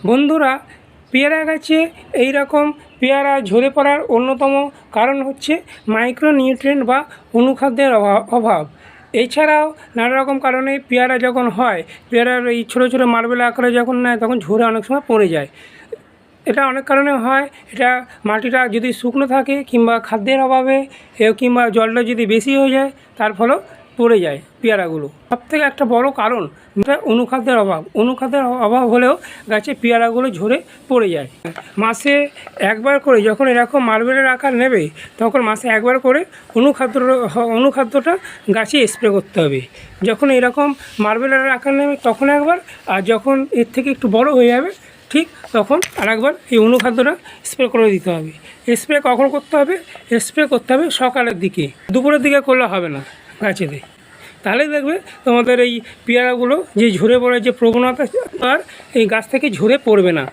বন্ধুরা, পেয়ারা গাছে এই রকম পেয়ারা ঝরে পড়ার অন্যতম কারণ হচ্ছে মাইক্রোনিউট্রিয়েন্ট বা অনুখাদ্যের অভাব। এছাড়াও নানা রকম কারণে পেয়ারা যখন হয়, পেয়ারার এই ছোটো ছোটো মার্বেল আকারে যখন নেয় তখন ঝরে অনেক সময় পড়ে যায়। এটা অনেক কারণে হয়। এটা মাটিটা যদি শুকনো থাকে কিংবা খাদ্যের অভাবে কিংবা জলটা যদি বেশি হয়ে যায় তার ফলেও পড়ে যায় পেয়ারাগুলো। সবথেকে একটা বড় কারণ অনুখাদ্যের অভাব হলেও গাছে পেয়ারাগুলো ঝরে পড়ে যায়। মাসে একবার করে যখন এরকম মার্বেলের আকার নেবে তখন মাসে একবার করে অনুখাদ্যটা গাছে স্প্রে করতে হবে। যখন এরকম মার্বেলের আকার নেবে তখন একবার, আর যখন এর থেকে একটু বড় হয়ে যাবে ঠিক তখন আরেকবার এই অনুখাদ্যটা স্প্রে করে দিতে হবে। স্প্রে কখন করতে হবে? স্প্রে করতে হবে সকালের দিকে, দুপুরের দিকে করলে হবে না গাছেতে। তাহলেই দেখবে তোমাদের এই পেয়ারাগুলো যে ঝরে পড়ার যে প্রবণতা আর এই গাছ থেকে ঝরে পড়বে না।